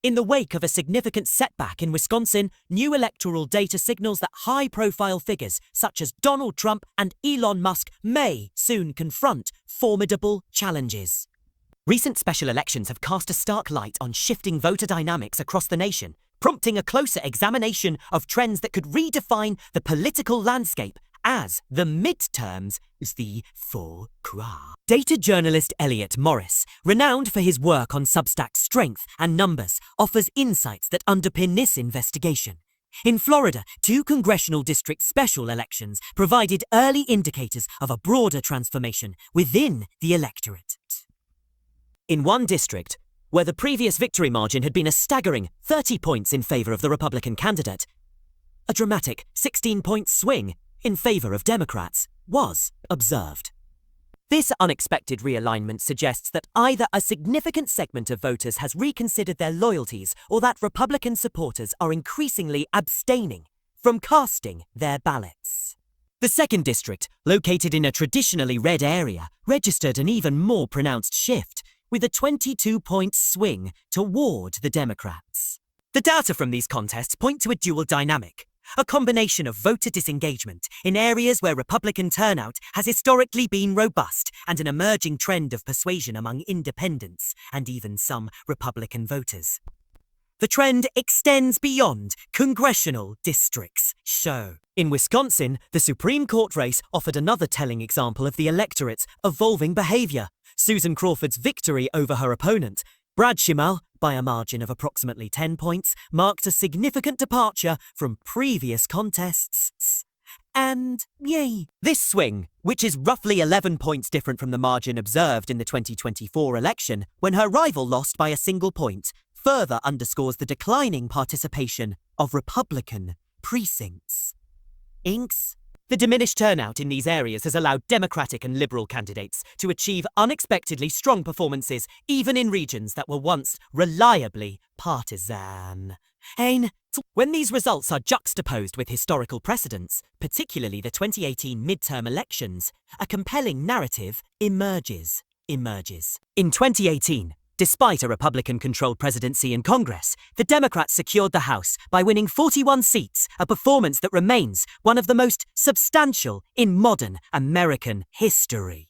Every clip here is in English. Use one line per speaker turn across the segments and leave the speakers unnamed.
In the wake of a significant setback in Wisconsin, new electoral data signals that high-profile figures such as Donald Trump and Elon Musk may soon confront formidable challenges. Recent special elections have cast a stark light on shifting voter dynamics across the nation, prompting a closer examination of trends that could redefine the political landscape as the midterms the full cry. Data journalist Elliot Morris, renowned for his work on Substack's strength and numbers, offers insights that underpin this investigation. In Florida, 2 congressional district special elections provided early indicators of a broader transformation within the electorate. In one district, where the previous victory margin had been a staggering 30 points in favor of the Republican candidate, a dramatic 16-point swing in favor of Democrats was observed. This unexpected realignment suggests that either a significant segment of voters has reconsidered their loyalties or that Republican supporters are increasingly abstaining from casting their ballots. The second district, located in a traditionally red area, registered an even more pronounced shift, with a 22-point swing toward the Democrats. The data from these contests point to a dual dynamic. A combination of voter disengagement in areas where Republican turnout has historically been robust and an emerging trend of persuasion among independents and even some Republican voters. The trend extends beyond congressional districts. In Wisconsin, the Supreme Court race offered another telling example of the electorate's evolving behavior. Susan Crawford's victory over her opponent, Brad Schimmel, by a margin of approximately 10 points, marked a significant departure from previous contests. And yay! This swing, which is roughly 11 points different from the margin observed in the 2024 election, when her rival lost by a single point, further underscores the declining participation of Republican precincts. Inks. The diminished turnout in these areas has allowed Democratic and Liberal candidates to achieve unexpectedly strong performances, even in regions that were once reliably partisan. When these results are juxtaposed with historical precedents, particularly the 2018 midterm elections, a compelling narrative emerges. In 2018, despite a Republican-controlled presidency and Congress, the Democrats secured the House by winning 41 seats, a performance that remains one of the most substantial in modern American history.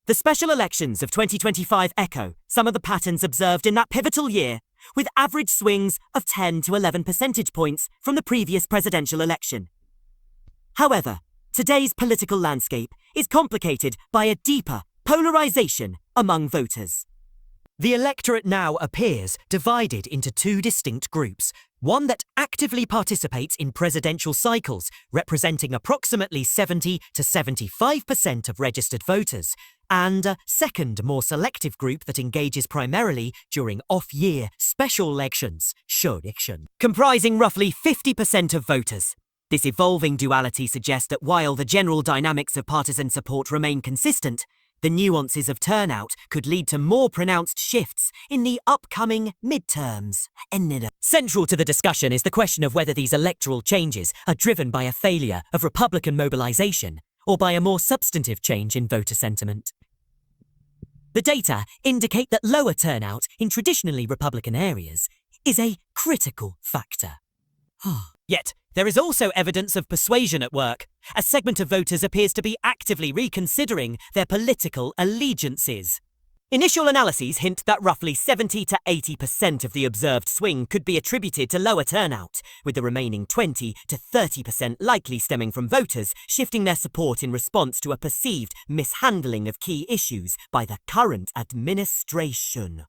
The special elections of 2025 echo some of the patterns observed in that pivotal year, with average swings of 10 to 11 percentage points from the previous presidential election. However, today's political landscape is complicated by a deeper polarization among voters. The electorate now appears divided into 2 distinct groups, one that actively participates in presidential cycles, representing approximately 70 to 75% of registered voters, and a second, more selective group that engages primarily during off-year special elections, comprising roughly 50% of voters. This evolving duality suggests that while the general dynamics of partisan support remain consistent, the nuances of turnout could lead to more pronounced shifts in the upcoming midterms. Central to the discussion is the question of whether these electoral changes are driven by a failure of Republican mobilization or by a more substantive change in voter sentiment. The data indicate that lower turnout in traditionally Republican areas is a critical factor. Yet, there is also evidence of persuasion at work. A segment of voters appears to be actively reconsidering their political allegiances. Initial analyses hint that roughly 70 to 80% of the observed swing could be attributed to lower turnout, with the remaining 20 to 30% likely stemming from voters shifting their support in response to a perceived mishandling of key issues by the current administration.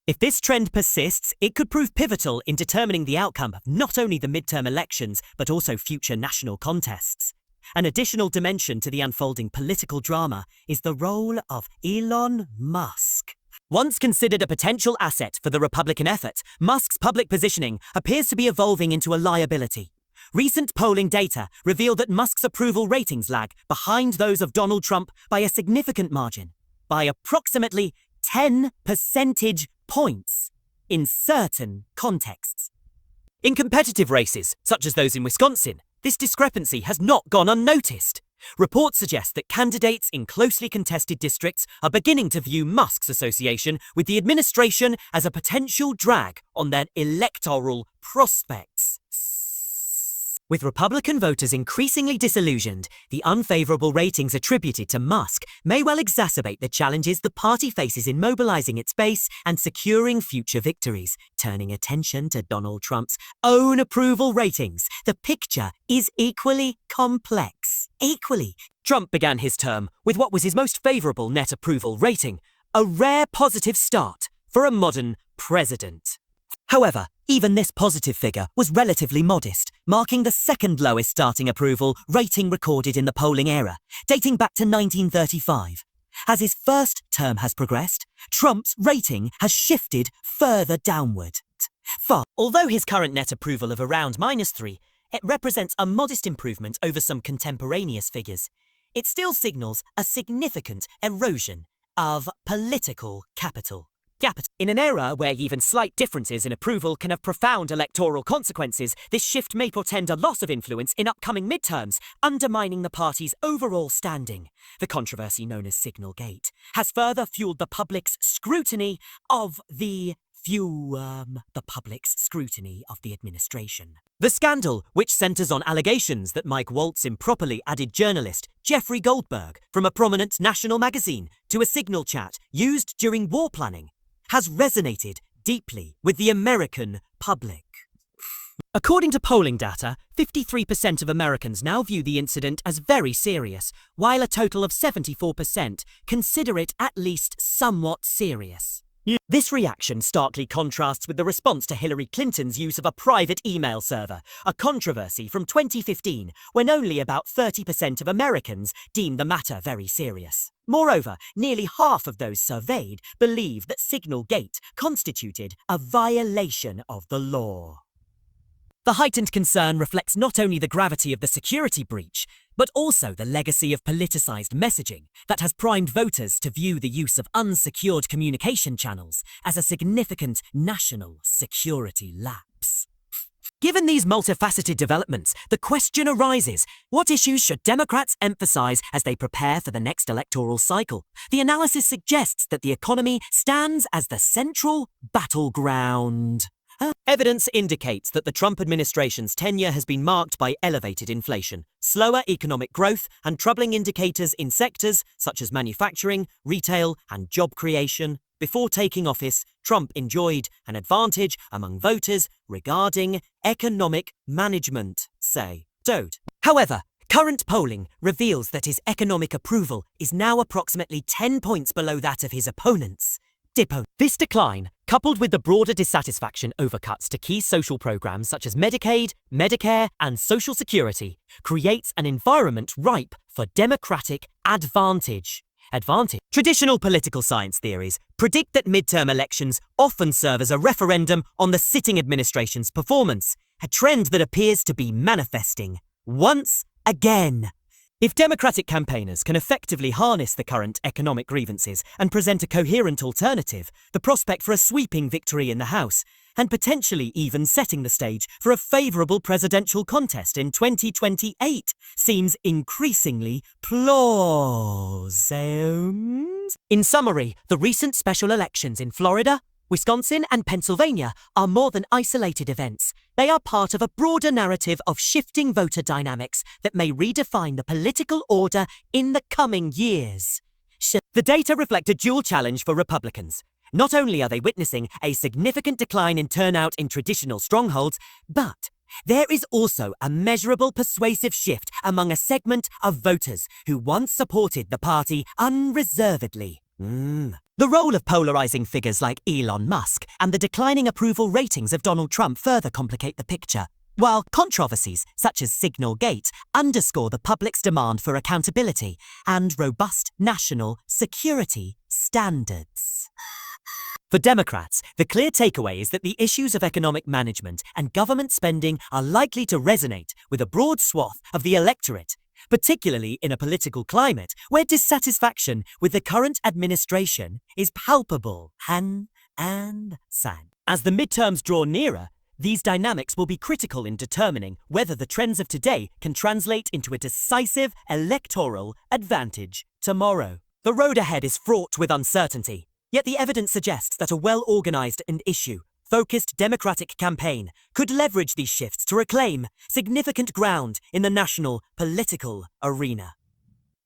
If this trend persists, it could prove pivotal in determining the outcome of not only the midterm elections, but also future national contests. An additional dimension to the unfolding political drama is the role of Elon Musk. Once considered a potential asset for the Republican effort, Musk's public positioning appears to be evolving into a liability. Recent polling data reveal that Musk's approval ratings lag behind those of Donald Trump by a significant margin, by approximately 10 percentage points in certain contexts. In competitive races, such as those in Wisconsin, this discrepancy has not gone unnoticed. Reports suggest that candidates in closely contested districts are beginning to view Musk's association with the administration as a potential drag on their electoral prospects. With Republican voters increasingly disillusioned, the unfavourable ratings attributed to Musk may well exacerbate the challenges the party faces in mobilising its base and securing future victories. Turning attention to Donald Trump's own approval ratings, the picture is equally complex. Trump began his term with what was his most favourable net approval rating, a rare positive start for a modern president. However, even this positive figure was relatively modest, marking the second lowest starting approval rating recorded in the polling era, dating back to 1935. As his first term has progressed, Trump's rating has shifted further downward. Although his current net approval of around -3, it represents a modest improvement over some contemporaneous figures. It still signals a significant erosion of political capital. In an era where even slight differences in approval can have profound electoral consequences, this shift may portend a loss of influence in upcoming midterms, undermining the party's overall standing. The controversy known as Signalgate has further fueled the public's scrutiny of the administration. The scandal, which centres on allegations that Mike Waltz improperly added journalist Jeffrey Goldberg from a prominent national magazine to a signal chat used during war planning, has resonated deeply with the American public. According to polling data, 53% of Americans now view the incident as very serious, while a total of 74% consider it at least somewhat serious. This reaction starkly contrasts with the response to Hillary Clinton's use of a private email server, a controversy from 2015 when only about 30% of Americans deemed the matter very serious. Moreover, nearly half of those surveyed believe that Signalgate constituted a violation of the law. The heightened concern reflects not only the gravity of the security breach, but also the legacy of politicized messaging that has primed voters to view the use of unsecured communication channels as a significant national security lapse. Given these multifaceted developments, the question arises, what issues should Democrats emphasize as they prepare for the next electoral cycle? The analysis suggests that the economy stands as the central battleground. Evidence indicates that the Trump administration's tenure has been marked by elevated inflation, slower economic growth, and troubling indicators in sectors such as manufacturing, retail, and job creation. Before taking office, Trump enjoyed an advantage among voters regarding economic management, say Dode. However, current polling reveals that his economic approval is now approximately 10 points below that of his opponents. This decline, coupled with the broader dissatisfaction over cuts to key social programs such as Medicaid, Medicare, and Social Security, creates an environment ripe for Democratic advantage. Traditional political science theories predict that midterm elections often serve as a referendum on the sitting administration's performance, a trend that appears to be manifesting once again. If Democratic campaigners can effectively harness the current economic grievances and present a coherent alternative, the prospect for a sweeping victory in the House, and potentially even setting the stage for a favourable presidential contest in 2028, seems increasingly plausible. In summary, the recent special elections in Florida, Wisconsin, and Pennsylvania are more than isolated events. They are part of a broader narrative of shifting voter dynamics that may redefine the political order in the coming years. The data reflect a dual challenge for Republicans. Not only are they witnessing a significant decline in turnout in traditional strongholds, but there is also a measurable persuasive shift among a segment of voters who once supported the party unreservedly. The role of polarizing figures like Elon Musk and the declining approval ratings of Donald Trump further complicate the picture, while controversies such as Signalgate underscore the public's demand for accountability and robust national security standards. For Democrats, the clear takeaway is that the issues of economic management and government spending are likely to resonate with a broad swath of the electorate, particularly in a political climate where dissatisfaction with the current administration is palpable. As the midterms draw nearer, These dynamics will be critical in determining whether the trends of today can translate into a decisive electoral advantage tomorrow. The road ahead is fraught with uncertainty, yet the evidence suggests that a well-organized and issue-focused democratic campaign could leverage these shifts to reclaim significant ground in the national political arena.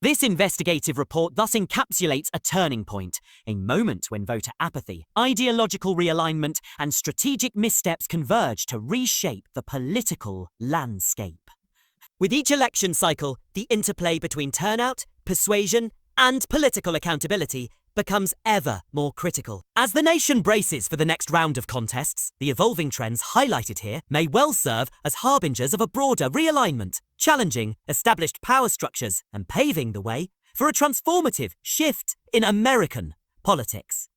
This investigative report thus encapsulates a turning point, a moment when voter apathy, ideological realignment, and strategic missteps converge to reshape the political landscape. With each election cycle, the interplay between turnout, persuasion, and political accountability becomes ever more critical. As the nation braces for the next round of contests, the evolving trends highlighted here may well serve as harbingers of a broader realignment, challenging established power structures and paving the way for a transformative shift in American politics.